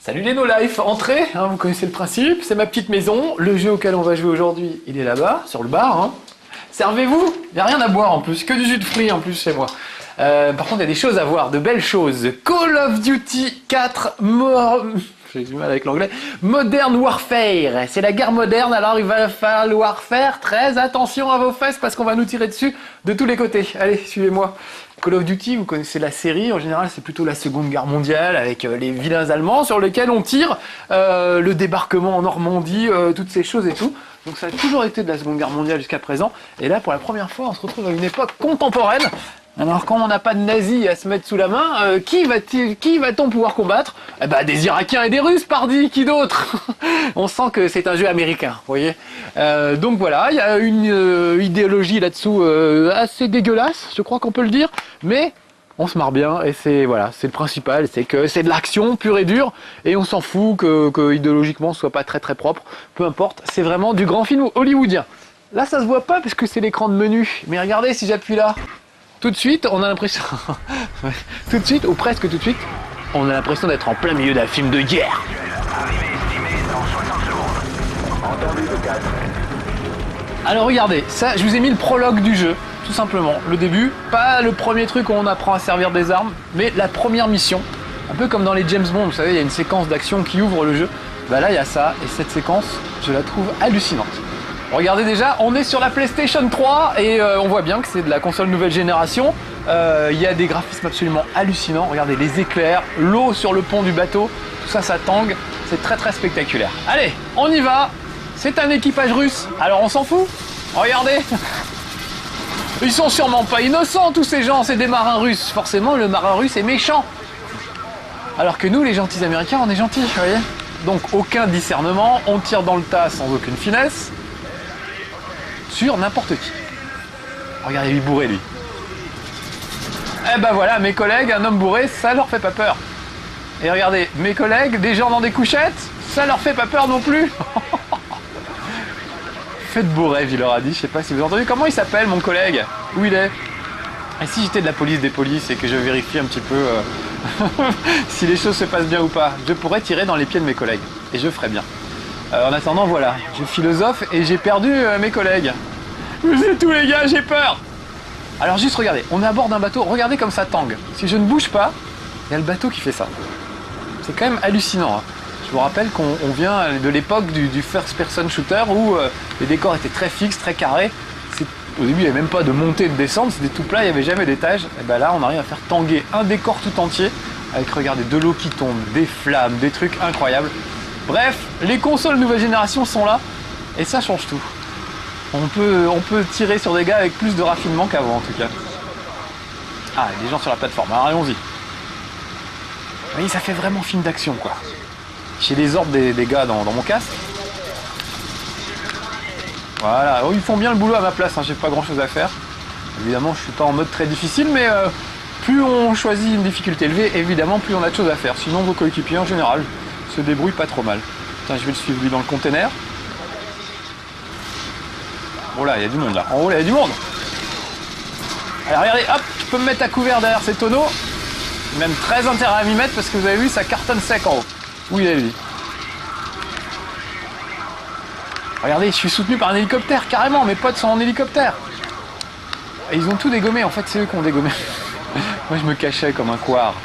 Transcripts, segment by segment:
Salut les No Life, entrez, hein, vous connaissez le principe, c'est ma petite maison, le jeu auquel on va jouer aujourd'hui, il est là-bas, sur le bar. Hein. Servez-vous, il n'y a rien à boire en plus, que du jus de fruits en plus chez moi. Par contre, il y a des choses à voir, de belles choses. Call of Duty 4 j'ai du mal avec l'anglais. Modern Warfare, c'est la guerre moderne, alors il va falloir faire très attention à vos fesses parce qu'on va nous tirer dessus de tous les côtés. Allez, suivez-moi. Call of Duty, vous connaissez la série, en général c'est plutôt la Seconde Guerre mondiale avec les vilains Allemands sur lesquels on tire, le débarquement en Normandie, toutes ces choses et tout. Donc ça a toujours été de la Seconde Guerre mondiale jusqu'à présent. Et là, pour la première fois, on se retrouve à une époque contemporaine. Alors quand on n'a pas de nazis à se mettre sous la main, qui va-t-on pouvoir combattre? Eh ben, des Irakiens et des Russes, pardi, qui d'autre? On sent que c'est un jeu américain, vous voyez. Donc voilà, il y a une idéologie là-dessous assez dégueulasse, je crois qu'on peut le dire, mais on se marre bien et c'est voilà, c'est le principal, c'est que c'est de l'action pure et dure et on s'en fout que idéologiquement ce soit pas très très propre, peu importe, c'est vraiment du grand film hollywoodien. Là ça se voit pas parce que c'est l'écran de menu, mais regardez si j'appuie là. Tout de suite, on a l'impression, tout de suite, ou presque tout de suite, on a l'impression d'être en plein milieu d'un film de guerre. Alors regardez, ça, je vous ai mis le prologue du jeu, tout simplement. Le début, pas le premier truc où on apprend à servir des armes, mais la première mission. Un peu comme dans les James Bond, vous savez, il y a une séquence d'action qui ouvre le jeu. Bah là, il y a ça, et cette séquence, je la trouve hallucinante. Regardez déjà, on est sur la PlayStation 3 et on voit bien que c'est de la console nouvelle génération. Il y a des graphismes absolument hallucinants. Regardez les éclairs, l'eau sur le pont du bateau, tout ça, ça tangue. C'est très très spectaculaire. Allez, on y va. C'est un équipage russe. Alors on s'en fout. Regardez. Ils sont sûrement pas innocents tous ces gens, c'est des marins russes. Forcément, le marin russe est méchant. Alors que nous, les gentils américains, on est gentils, vous voyez. Donc aucun discernement, on tire dans le tas sans aucune finesse. Sur n'importe qui. Regardez, il est bourré, lui. Eh ben voilà, mes collègues, un homme bourré, ça leur fait pas peur. Et regardez, mes collègues, des gens dans des couchettes, ça leur fait pas peur non plus. Faites beau rêve, il leur a dit, je sais pas si vous avez entendu. Comment il s'appelle, mon collègue? Où il est? Et si j'étais de la police des polices et que je vérifie un petit peu si les choses se passent bien ou pas, je pourrais tirer dans les pieds de mes collègues. Et je ferais bien. En attendant, voilà, je philosophe et j'ai perdu mes collègues. Vous êtes tous les gars, j'ai peur. Alors juste regardez, on est à bord d'un bateau, regardez comme ça tangue. Si je ne bouge pas, il y a le bateau qui fait ça. C'est quand même hallucinant. Hein. Je vous rappelle qu'on vient de l'époque du first person shooter où les décors étaient très fixes, très carrés. Au début, il n'y avait même pas de montée et de descente, c'était tout plat, il n'y avait jamais d'étage. Et ben là, on arrive à faire tanguer un décor tout entier avec, regardez, de l'eau qui tombe, des flammes, des trucs incroyables. Bref, les consoles nouvelle génération sont là et ça change tout. On peut tirer sur des gars avec plus de raffinement qu'avant en tout cas. Ah, il y a des gens sur la plateforme, alors allons-y. Vous voyez, ça fait vraiment film d'action quoi. J'ai les ordres des gars dans mon casque. Voilà, oh, ils font bien le boulot à ma place, hein. J'ai pas grand chose à faire. Évidemment, je suis pas en mode très difficile, mais plus on choisit une difficulté élevée, évidemment, plus on a de choses à faire. Sinon, vos coéquipiers en général se débrouille pas trop mal. Putain, je vais le suivre lui dans le container. Oh là, il y a du monde là. En haut, là, il y a du monde. Allez, regardez, hop, je peux me mettre à couvert derrière ces tonneaux. J'ai même très intérêt à m'y mettre parce que vous avez vu, ça cartonne sec en haut. Où il est lui? Regardez, je suis soutenu par un hélicoptère, carrément, mes potes sont en hélicoptère. Et ils ont tout dégommé, en fait, c'est eux qui ont dégommé. Moi, je me cachais comme un couard.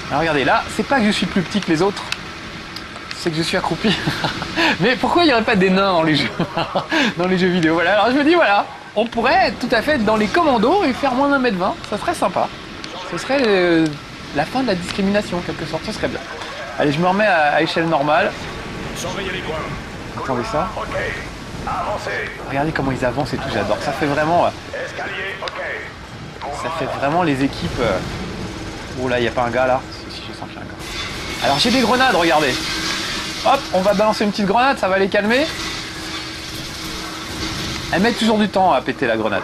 Alors regardez, là, c'est pas que je suis plus petit que les autres. C'est que je suis accroupi. Mais pourquoi il n'y aurait pas des nains dans les jeux dans les jeux vidéo? Voilà, alors je me dis, voilà, on pourrait tout à fait être dans les commandos et faire moins d'1m20, ça serait sympa. Ce serait la fin de la discrimination, en quelque sorte, ce serait bien. Allez, je me remets à échelle normale. Surveillez les points. Attendez ça. Ok. Avancez. Regardez comment ils avancent et tout, j'adore. Ça fait vraiment... Escalier, ok. ça fait vraiment les équipes... Oh là, il n'y a pas un gars là? Si, je sens qu'il y a un gars. Alors j'ai des grenades, regardez. Hop, on va balancer une petite grenade, ça va les calmer. Elle met toujours du temps à péter la grenade.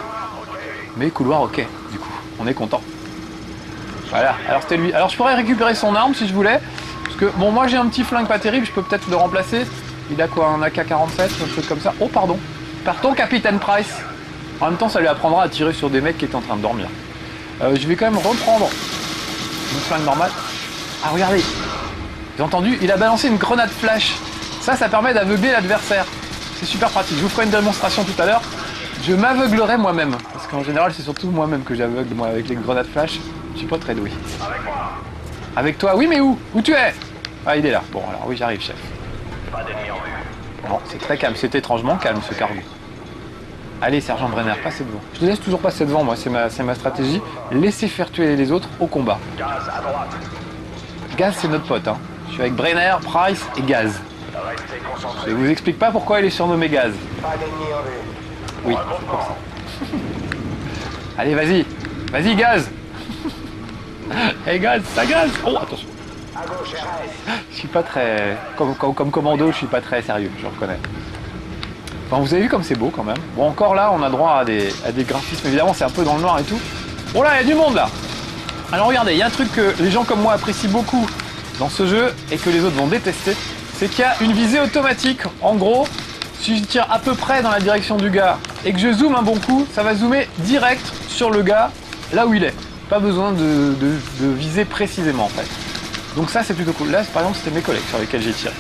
Mais couloir, ok, du coup, on est content. Voilà, alors c'était lui. Alors je pourrais récupérer son arme si je voulais. Parce que, bon, moi j'ai un petit flingue pas terrible, je peux peut-être le remplacer. Il a quoi, un AK-47, un truc comme ça? Oh, pardon. Pardon, Capitaine Price. En même temps, ça lui apprendra à tirer sur des mecs qui étaient en train de dormir. Je vais quand même reprendre une flingue normale. Ah, regardez. J'ai entendu, il a balancé une grenade flash. Ça permet d'aveugler l'adversaire. C'est super pratique. Je vous ferai une démonstration tout à l'heure. Je m'aveuglerai moi-même. Parce qu'en général, c'est surtout moi-même que j'aveugle, moi, avec les grenades flash. Je suis pas très doué. Avec moi. Avec toi? Oui, mais où? Où tu es? Ah, il est là. Bon, alors oui, j'arrive, chef. Pas d'ennemis en vue. Bon, c'est très calme. C'est étrangement calme, ce cargo. Allez, sergent Brenner, passez devant. Je te laisse toujours passer devant, moi. C'est ma stratégie. Laissez faire tuer les autres au combat. Gaz à droite. Gaz, c'est notre pote, hein. Je suis avec Brenner, Price et Gaz. Restez Je concentrés. vous explique pas pourquoi il est surnommé Gaz. Pas d'ennemis en vue. Oui, c'est pour ça. Allez, vas-y. Vas-y, Gaz. Hey, Gaz, ça gaz. Oh, attention. À gauche, RS. Je suis pas très... Comme commando, je suis pas très sérieux, je reconnais. Enfin, vous avez vu comme c'est beau, quand même. Bon, encore là, on a droit à des graphismes. Évidemment, c'est un peu dans le noir et tout. Oh là, il y a du monde, là. Alors, regardez, il y a un truc que les gens comme moi apprécient beaucoup dans ce jeu et que les autres vont détester. C'est qu'il y a une visée automatique. En gros, si je tire à peu près dans la direction du gars et que je zoome un bon coup, ça va zoomer direct sur le gars, là où il est. Pas besoin de viser précisément, en fait. Donc ça, c'est plutôt cool. Là, par exemple, c'était mes collègues sur lesquels j'ai tiré.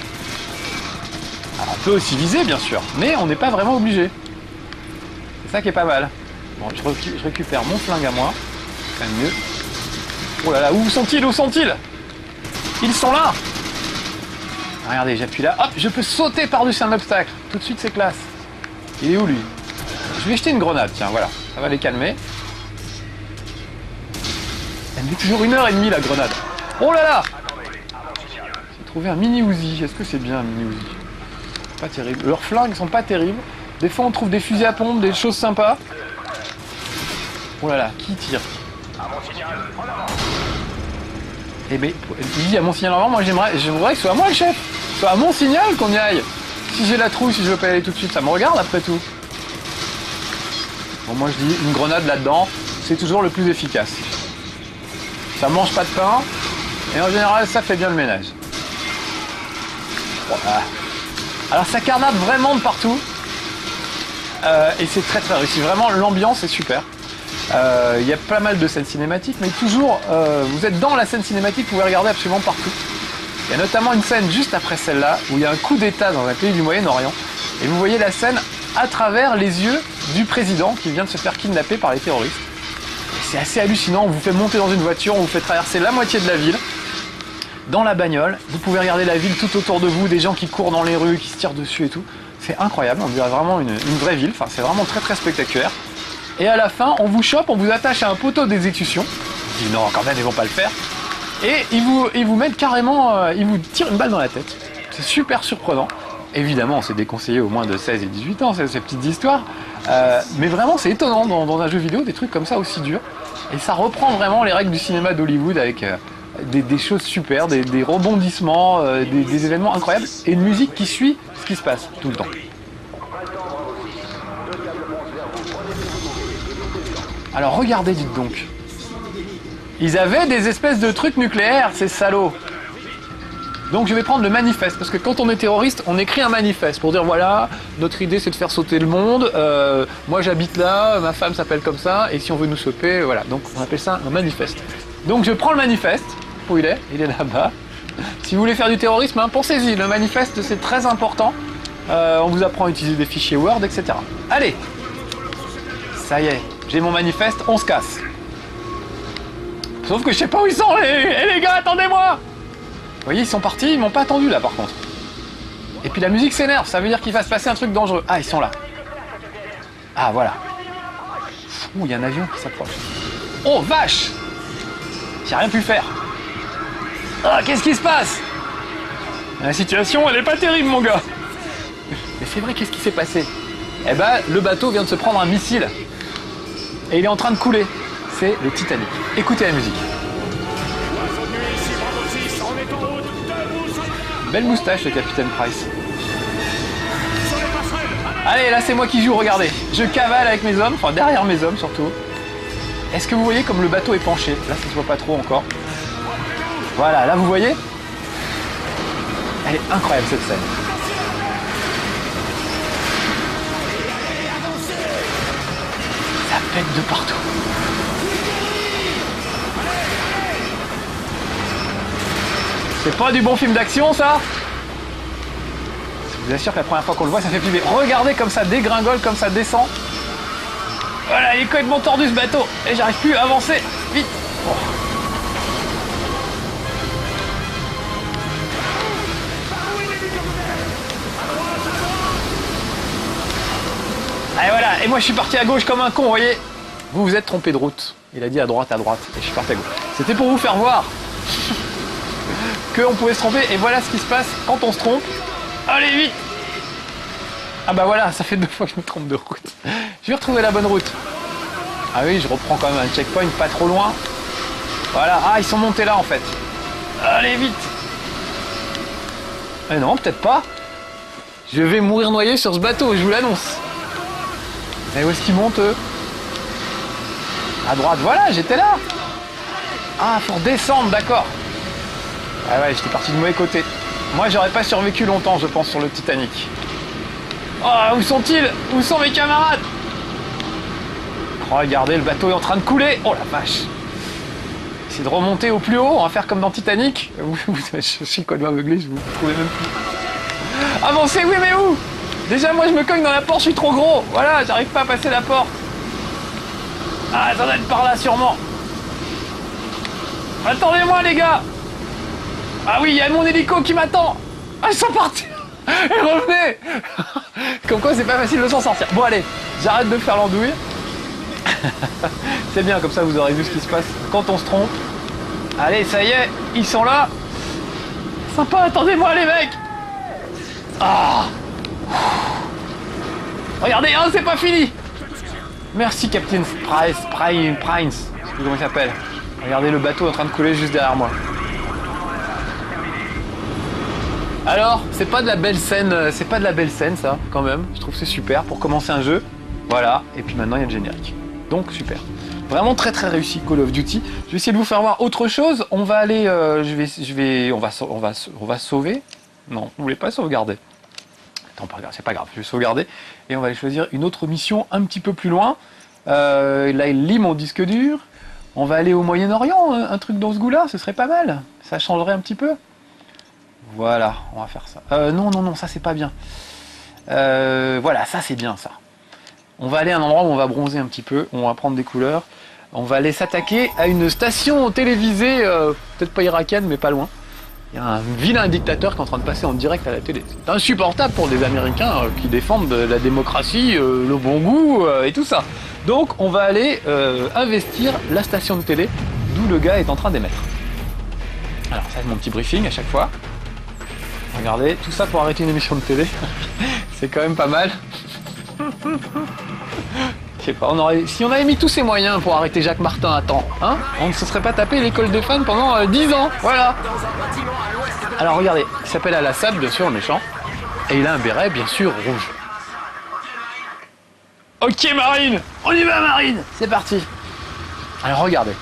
Alors, on peut aussi viser, bien sûr, mais on n'est pas vraiment obligé. C'est ça qui est pas mal. Bon, je récupère mon flingue à moi. C'est quand même mieux. Oh là là, où sont-ils? Où sont-ils? Ils sont là! Regardez, j'appuie là. Hop, je peux sauter par-dessus un obstacle. Tout de suite, c'est classe. Il est où, lui? Je vais jeter une grenade, tiens, voilà. Ça va les calmer. Elle met toujours 1h30, la grenade. Oh là là! J'ai trouvé un mini Uzi. Est-ce que c'est bien un mini Uzi? Pas terrible. Leurs flingues sont pas terribles. Des fois, on trouve des fusils à pompe, des choses sympas. Oh là là, qui tire? À mon signal. En avant. Eh ben, il dit à mon signal en avant, moi j'aimerais que ce soit à moi le chef. Que ce soit à mon signal qu'on y aille. Si j'ai la trouille, si je veux pas y aller tout de suite, ça me regarde après tout. Bon, moi je dis, une grenade là-dedans, c'est toujours le plus efficace. Ça mange pas de pain, et en général, ça fait bien le ménage. Voilà. Alors ça carnade vraiment de partout. Et c'est très très réussi. Vraiment, l'ambiance est super. Il y a pas mal de scènes cinématiques, mais toujours, vous êtes dans la scène cinématique, vous pouvez regarder absolument partout. Il y a notamment une scène juste après celle-là, où il y a un coup d'état dans un pays du Moyen-Orient, et vous voyez la scène à travers les yeux du président qui vient de se faire kidnapper par les terroristes. C'est assez hallucinant, on vous fait monter dans une voiture, on vous fait traverser la moitié de la ville, dans la bagnole, vous pouvez regarder la ville tout autour de vous, des gens qui courent dans les rues, qui se tirent dessus et tout. C'est incroyable, on dirait vraiment une vraie ville, enfin c'est vraiment très très spectaculaire. Et à la fin, on vous chope, on vous attache à un poteau d'exécution. Je dis non, quand même, ils vont pas le faire. Et ils vous mettent carrément, ils vous tirent une balle dans la tête. C'est super surprenant. Évidemment, c'est déconseillé aux moins de 16 et 18 ans, ces petites histoires. Mais vraiment, c'est étonnant dans un jeu vidéo, des trucs comme ça aussi durs. Et ça reprend vraiment les règles du cinéma d'Hollywood avec des choses super, des rebondissements, des événements incroyables. Et une musique qui suit ce qui se passe tout le temps. Alors regardez, dites donc. Ils avaient des espèces de trucs nucléaires, ces salauds. Donc je vais prendre le manifeste, parce que quand on est terroriste, on écrit un manifeste pour dire voilà, notre idée c'est de faire sauter le monde, moi j'habite là, ma femme s'appelle comme ça, et si on veut nous choper, voilà. Donc on appelle ça un manifeste. Donc je prends le manifeste, où il est là-bas. Si vous voulez faire du terrorisme, hein, pensez-y, le manifeste c'est très important. On vous apprend à utiliser des fichiers Word, etc. Allez, ça y est. J'ai mon manifeste, on se casse. Sauf que je sais pas où ils sont, les gars, attendez-moi! Vous voyez, ils sont partis, ils m'ont pas attendu là par contre. Et puis la musique s'énerve, ça veut dire qu'il va se passer un truc dangereux. Ah, ils sont là. Ah, voilà. Ouh, il y a un avion qui s'approche. Oh, vache! J'ai rien pu faire. Ah, qu'est-ce qui se passe? La situation, elle est pas terrible, mon gars. Mais c'est vrai, qu'est-ce qui s'est passé? Eh ben, le bateau vient de se prendre un missile. Et il est en train de couler. C'est le Titanic. Écoutez la musique. Belle moustache, le capitaine Price. Allez, là c'est moi qui joue, regardez. Je cavale avec mes hommes, enfin derrière mes hommes surtout. Est-ce que vous voyez comme le bateau est penché? Là ça se voit pas trop encore. Voilà, là vous voyez? Elle est incroyable cette scène. Ça pète de partout. C'est pas du bon film d'action, ça? Je vous assure que la première fois qu'on le voit, ça fait flipper. Regardez comme ça dégringole, comme ça descend. Voilà, il est complètement tordu ce bateau. Et j'arrive plus à avancer. Vite. Oh. Et voilà, et moi je suis parti à gauche comme un con, vous voyez. Vous vous êtes trompé de route. Il a dit à droite, et je suis parti à gauche. C'était pour vous faire voir qu'on pouvait se tromper, et voilà ce qui se passe quand on se trompe. Allez, vite. Ah bah voilà, ça fait 2 fois que je me trompe de route. Je vais retrouver la bonne route. Ah oui, je reprends quand même un checkpoint pas trop loin. Voilà, ah ils sont montés là en fait. Allez, vite. Mais non, peut-être pas. Je vais mourir noyé sur ce bateau, je vous l'annonce. Et où est-ce qu'ils montent, eux? À droite, voilà, j'étais là. Ah, faut redescendre, d'accord. Ah ouais, j'étais parti du mauvais côté. Moi, j'aurais pas survécu longtemps, je pense, sur le Titanic. Oh, où sont-ils? Où sont mes camarades? Oh, regardez, le bateau est en train de couler. Oh la vache. C'est de remonter au plus haut, on va faire comme dans Titanic. Je suis quoi de aveuglé, je vous trouvais même plus. Avancez, oui, mais où? Déjà, moi, je me cogne dans la porte, je suis trop gros. Voilà, j'arrive pas à passer la porte. Ah, ça doit être par là, sûrement. Attendez-moi, les gars. Ah oui, il y a mon hélico qui m'attend. Ah, ils sont partis. Et revenez. Comme quoi, c'est pas facile de s'en sortir. Bon, allez, j'arrête de faire l'andouille. C'est bien, comme ça, vous aurez vu ce qui se passe quand on se trompe. Allez, ça y est, ils sont là. Sympa, attendez-moi, les mecs. Ah. Regardez, hein, c'est pas fini. Merci Captain Price, je sais plus comment il s'appelle. Regardez le bateau en train de couler juste derrière moi. Alors, c'est pas de la belle scène, ça, quand même. Je trouve que c'est super pour commencer un jeu. Voilà, et puis maintenant il y a le générique. Donc super. Vraiment très très réussi Call of Duty. Je vais essayer de vous faire voir autre chose. On va aller, on va sauver. Non, vous voulez pas sauvegarder. Attends, c'est pas grave, je vais sauvegarder. Et on va aller choisir une autre mission un petit peu plus loin. Là, il lit mon disque dur. On va aller au Moyen-Orient, un truc dans ce goût-là, ce serait pas mal. Ça changerait un petit peu. Voilà, on va faire ça. Non, ça c'est pas bien. Voilà, ça c'est bien ça. On va aller à un endroit où on va bronzer un petit peu, on va prendre des couleurs. On va aller s'attaquer à une station télévisée, peut-être pas irakienne, mais pas loin. Il y a un vilain dictateur qui est en train de passer en direct à la télé. C'est insupportable pour des Américains qui défendent la démocratie, le bon goût et tout ça. Donc on va aller investir la station de télé d'où le gars est en train d'émettre. Alors ça c'est mon petit briefing à chaque fois. Regardez, tout ça pour arrêter une émission de télé. C'est quand même pas mal. Je sais pas, si on avait mis tous ces moyens pour arrêter Jacques Martin à temps, hein, on ne se serait pas tapé l'école des fans pendant 10 ans, voilà. Alors regardez, il s'appelle Al-Assad, bien sûr, le méchant, et il a un béret, bien sûr, rouge. Ok Marine, on y va Marine, c'est parti. Alors regardez,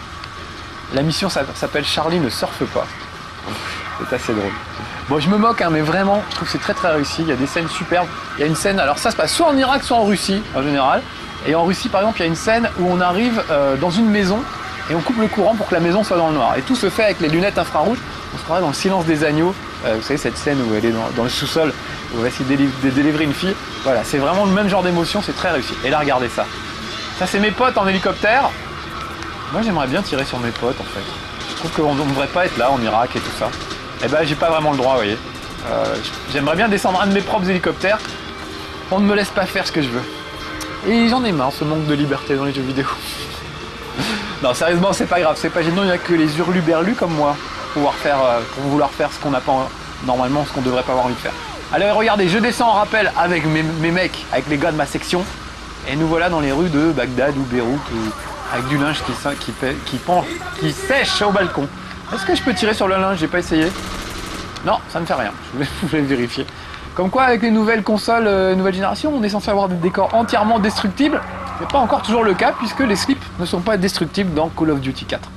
la mission s'appelle Charlie ne surfe pas. C'est assez drôle. Bon, je me moque, hein, mais vraiment, je trouve que c'est très très réussi. Il y a des scènes superbes. Il y a une scène, alors ça se passe soit en Irak, soit en Russie, en général. Et en Russie, par exemple, il y a une scène où on arrive dans une maison et on coupe le courant pour que la maison soit dans le noir. Et tout se fait avec les lunettes infrarouges. On se croirait dans Le Silence des agneaux. Vous savez, cette scène où elle est dans le sous-sol, où on va essayer de délivrer une fille. Voilà, c'est vraiment le même genre d'émotion, c'est très réussi. Et là, regardez ça. Ça, c'est mes potes en hélicoptère. Moi, j'aimerais bien tirer sur mes potes, en fait. Je trouve qu'on ne devrait pas être là, en Irak et tout ça. Eh ben, j'ai pas vraiment le droit, vous voyez. J'aimerais bien descendre un de mes propres hélicoptères. On ne me laisse pas faire ce que je veux. Et j'en ai marre, ce manque de liberté dans les jeux vidéo. Non, sérieusement, c'est pas grave, c'est pas gênant, il n'y a que les hurluberlus comme moi pour vouloir faire ce qu'on n'a pas normalement, ce qu'on devrait pas avoir envie de faire. Allez, regardez, je descends en rappel avec mes mecs, avec les gars de ma section, et nous voilà dans les rues de Bagdad ou Beyrouth, avec du linge qui sèche au balcon. Est-ce que je peux tirer sur le linge? J'ai pas essayé. Non, ça ne fait rien, je voulais vérifier. Comme quoi, avec les nouvelles consoles nouvelle génération, on est censé avoir des décors entièrement destructibles. C'est pas encore toujours le cas, puisque les slips ne sont pas destructibles dans Call of Duty 4.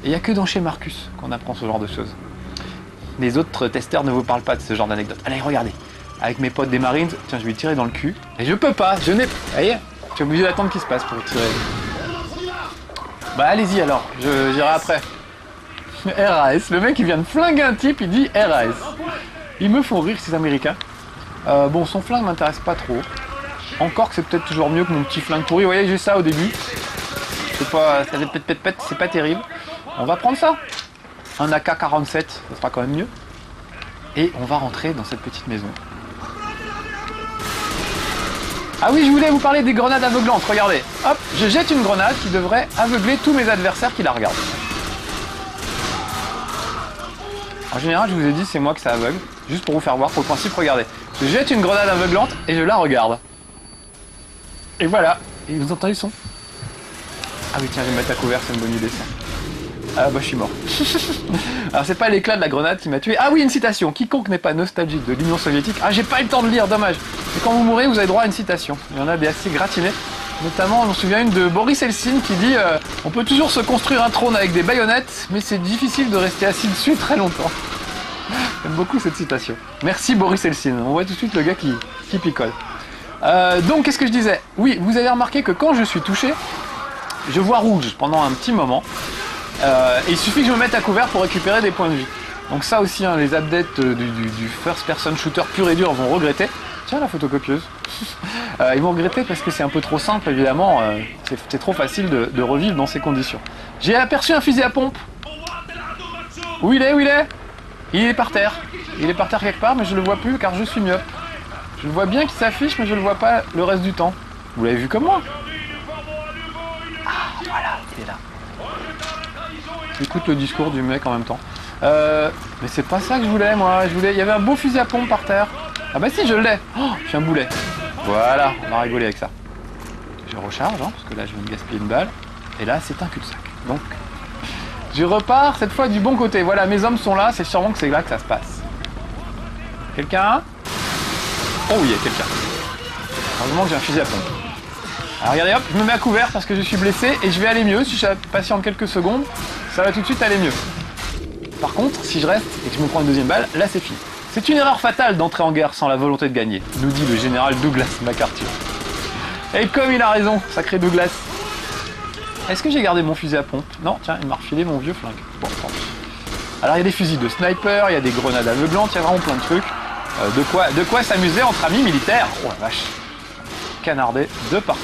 Et il n'y a que dans chez Marcus qu'on apprend ce genre de choses. Les autres testeurs ne vous parlent pas de ce genre d'anecdote. Allez, regardez. Avec mes potes des Marines, tiens, je vais tirer dans le cul. Et je peux pas, je n'ai... Vous voyez, je suis obligé d'attendre qu'il se passe pour tirer. Bah allez-y alors, j'irai après. RAS, le mec il vient de flinguer un type, il dit RAS. Ils me font rire ces Américains. Bon, son flingue m'intéresse pas trop. Encore que c'est peut-être toujours mieux que mon petit flingue pourri. Vous voyez, j'ai ça au début. C'est pas, ça fait pète, c'est pas terrible. On va prendre ça. Un AK-47, ça sera quand même mieux. Et on va rentrer dans cette petite maison. Ah oui, je voulais vous parler des grenades aveuglantes. Regardez, hop, je jette une grenade qui devrait aveugler tous mes adversaires qui la regardent. En général, je vous ai dit, c'est moi que ça aveugle. Juste pour vous faire voir, pour le principe, regardez. Je jette une grenade aveuglante et je la regarde. Et voilà. Et vous entendez le son? Ah oui, tiens, je vais me mettre à couvert, c'est une bonne idée ça. Ah bah je suis mort. Alors c'est pas l'éclat de la grenade qui m'a tué. Ah oui, une citation. Quiconque n'est pas nostalgique de l'Union soviétique. Ah, j'ai pas eu le temps de lire, dommage. Et quand vous mourrez, vous avez droit à une citation. Il y en a des assez gratinées. Notamment, on me souvient une de Boris Eltsine qui dit on peut toujours se construire un trône avec des baïonnettes, mais c'est difficile de rester assis dessus très longtemps. J'aime beaucoup cette citation. Merci Boris Eltsine. On voit tout de suite le gars qui picole. Donc, qu'est-ce que je disais? Oui, vous avez remarqué que quand je suis touché, je vois rouge pendant un petit moment. Et il suffit que je me mette à couvert pour récupérer des points de vie. Donc ça aussi, hein, les adeptes du first person shooter pur et dur vont regretter. Tiens, la photocopieuse. Ils vont regretter parce que c'est un peu trop simple, évidemment. C'est trop facile de revivre dans ces conditions. J'ai aperçu un fusil à pompe. Où il est? Où il est? Il est par terre. Il est par terre quelque part, mais je le vois plus car je suis myope. Je le vois bien qu'il s'affiche, mais je le vois pas le reste du temps. Vous l'avez vu comme moi? Ah, voilà, il est là. J'écoute le discours du mec en même temps. Mais c'est pas ça que je voulais, moi. Il y avait un beau fusil à pompe par terre. Ah bah si, je l'ai. Oh, je suis un boulet. Voilà, on va rigoler avec ça. Je recharge, hein, parce que là, je viens de gaspiller une balle. Et là, c'est un cul-de-sac. Donc, je repars cette fois du bon côté. Voilà, mes hommes sont là. C'est sûrement que c'est là que ça se passe. Quelqu'un? Oh oui, il y a quelqu'un. Heureusement que j'ai un fusil à pompe. Alors regardez, hop, je me mets à couvert parce que je suis blessé et je vais aller mieux. Si je patiente quelques secondes, ça va tout de suite aller mieux. Par contre, si je reste et que je me prends une deuxième balle, là c'est fini. C'est une erreur fatale d'entrer en guerre sans la volonté de gagner, nous dit le général Douglas MacArthur. Et comme il a raison, sacré Douglas. Est-ce que j'ai gardé mon fusil à pompe? Non, tiens, il m'a refilé mon vieux flingue. Bon, tant pis. Alors il y a des fusils de sniper, il y a des grenades aveuglantes, il y a vraiment plein de trucs. De quoi s'amuser entre amis militaires. Oh la vache. Canardé de partout.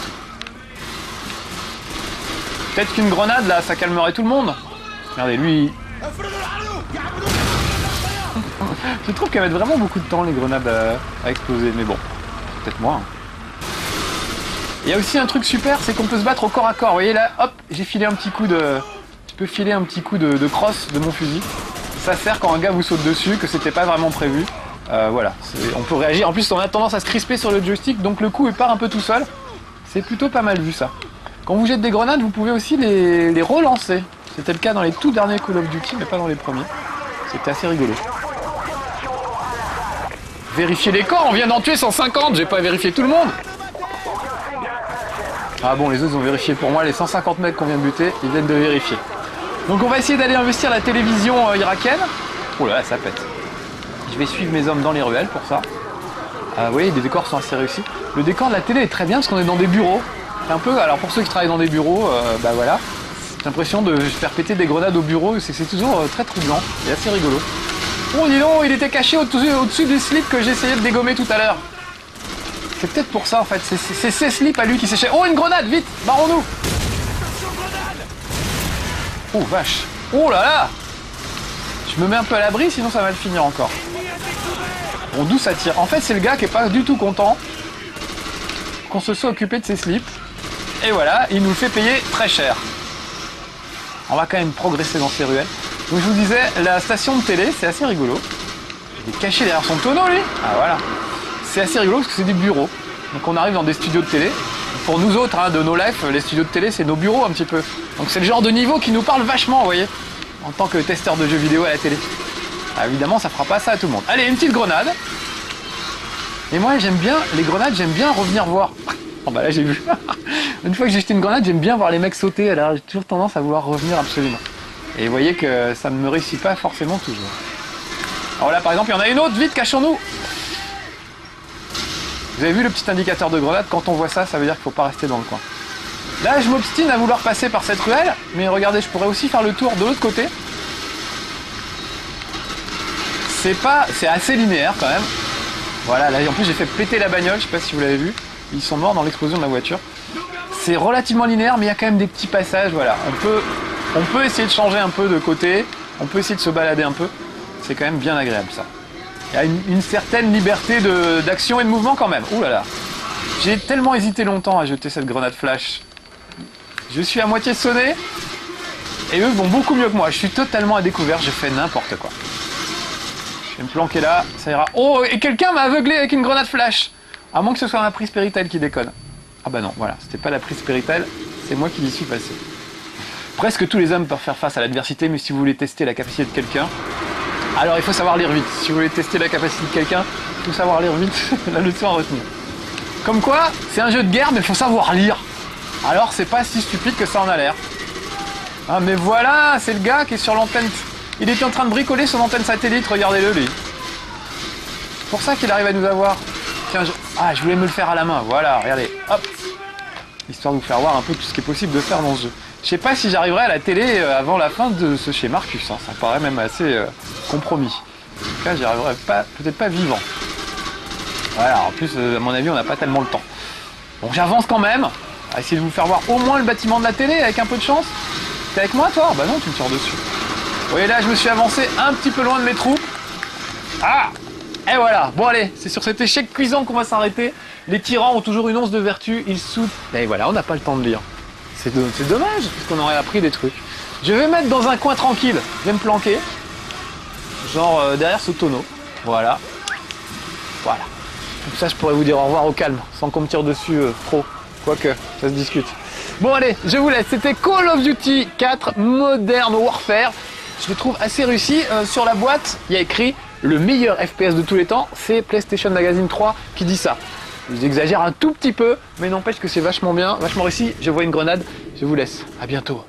Peut-être qu'une grenade là, ça calmerait tout le monde. Regardez, lui. Je trouve qu'elles mettent vraiment beaucoup de temps les grenades à exploser, mais bon, c'est peut-être moi. Hein. Il y a aussi un truc super, c'est qu'on peut se battre au corps à corps. Vous voyez là, hop, j'ai filé un petit coup de. Je peux filer un petit coup de crosse de mon fusil. Ça sert quand un gars vous saute dessus, que c'était pas vraiment prévu. Voilà, on peut réagir. En plus, on a tendance à se crisper sur le joystick, donc le coup il part un peu tout seul. C'est plutôt pas mal vu ça. Quand vous jetez des grenades, vous pouvez aussi les relancer. C'était le cas dans les tout derniers Call of Duty, mais pas dans les premiers. C'était assez rigolo. Vérifier les corps, on vient d'en tuer 150, j'ai pas vérifié tout le monde. Ah bon, les autres ont vérifié pour moi, les 150 mecs qu'on vient de buter, ils viennent de vérifier. Donc on va essayer d'aller investir la télévision irakienne. Oh là là, ça pète. Je vais suivre mes hommes dans les ruelles pour ça. Vous voyez, les décors sont assez réussis. Le décor de la télé est très bien parce qu'on est dans des bureaux. C'est un peu, alors pour ceux qui travaillent dans des bureaux, bah voilà. J'ai l'impression de faire péter des grenades au bureau, c'est toujours très troublant et assez rigolo. Oh dis donc, il était caché au-dessus des slips que j'essayais de dégommer tout à l'heure. C'est peut-être pour ça en fait, c'est ces slips à lui qui séchaient. Oh une grenade, vite, barrons-nous. Oh vache, oh là là. Je me mets un peu à l'abri, sinon ça va le finir encore. Bon, d'où ça tire? En fait, c'est le gars qui est pas du tout content qu'on se soit occupé de ses slips. Et voilà, il nous le fait payer très cher. On va quand même progresser dans ces ruelles. Donc je vous disais, la station de télé, c'est assez rigolo. Il est caché derrière son tonneau, lui. Ah voilà. C'est assez rigolo parce que c'est des bureaux. Donc on arrive dans des studios de télé. Pour nous autres, hein, de nos lives, les studios de télé, c'est nos bureaux un petit peu. Donc c'est le genre de niveau qui nous parle vachement, vous voyez, en tant que testeur de jeux vidéo à la télé. Ah, évidemment, ça fera pas ça à tout le monde. Allez, une petite grenade. Et moi, j'aime bien les grenades, j'aime bien revenir voir. Oh bah là, j'ai vu. Une fois que j'ai jeté une grenade, j'aime bien voir les mecs sauter. Alors j'ai toujours tendance à vouloir revenir absolument. Et vous voyez que ça ne me réussit pas forcément toujours. Alors là, par exemple, il y en a une autre. Vite, cachons-nous. Vous avez vu le petit indicateur de grenade? Quand on voit ça, ça veut dire qu'il ne faut pas rester dans le coin. Là, je m'obstine à vouloir passer par cette ruelle. Mais regardez, je pourrais aussi faire le tour de l'autre côté. c'est assez linéaire quand même. Voilà, là en plus j'ai fait péter la bagnole, je sais pas si vous l'avez vu. Ils sont morts dans l'explosion de la voiture. C'est relativement linéaire, mais il y a quand même des petits passages, voilà. On peut essayer de changer un peu de côté, on peut essayer de se balader un peu. C'est quand même bien agréable ça. Il y a une certaine liberté d'action et de mouvement quand même. Ouh là là. J'ai tellement hésité longtemps à jeter cette grenade flash. Je suis à moitié sonné. Et eux vont beaucoup mieux que moi. Je suis totalement à découvert, je fais n'importe quoi. Je vais me planquer là, ça ira. Oh, et quelqu'un m'a aveuglé avec une grenade flash. À moins que ce soit ma prise Péritel qui déconne. Ah bah non, voilà, c'était pas la prise Péritel, c'est moi qui y suis passé. Presque tous les hommes peuvent faire face à l'adversité, mais si vous voulez tester la capacité de quelqu'un, alors il faut savoir lire vite. Si vous voulez tester la capacité de quelqu'un, il faut savoir lire vite, la leçon à retenir. Comme quoi, c'est un jeu de guerre, mais il faut savoir lire. Alors c'est pas si stupide que ça en a l'air. Ah mais voilà, c'est le gars qui est sur l'antenne. Il était en train de bricoler son antenne satellite, regardez-le lui. C'est pour ça qu'il arrive à nous avoir. Tiens, je voulais me le faire à la main, voilà, regardez, hop. Histoire de vous faire voir un peu tout ce qui est possible de faire dans ce jeu. Je sais pas si j'arriverai à la télé avant la fin de ce chez Marcus, hein. Ça paraît même assez compromis. En tout cas, j'y arriverai pas, peut-être pas vivant. Voilà, en plus, à mon avis, on n'a pas tellement le temps. Bon, j'avance quand même, à essayer de vous faire voir au moins le bâtiment de la télé avec un peu de chance. T'es avec moi, toi? Bah non, tu me tires dessus. Vous voyez là, je me suis avancé un petit peu loin de mes troupes. Ah! Et voilà, bon allez, c'est sur cet échec cuisant qu'on va s'arrêter. Les tyrans ont toujours une once de vertu, ils soudent. Et voilà, on n'a pas le temps de lire. C'est dommage, puisqu'on aurait appris des trucs. Je vais mettre dans un coin tranquille, je vais me planquer. Genre derrière ce tonneau. Voilà. Voilà. Comme ça, je pourrais vous dire au revoir au calme, sans qu'on me tire dessus trop. Quoique, ça se discute. Bon allez, je vous laisse. C'était Call of Duty 4 Modern Warfare. Je le trouve assez réussi. Sur la boîte, il y a écrit le meilleur FPS de tous les temps. C'est PlayStation Magazine 3 qui dit ça. J'exagère un tout petit peu, mais n'empêche que c'est vachement bien, vachement réussi. Je vois une grenade. Je vous laisse. À bientôt.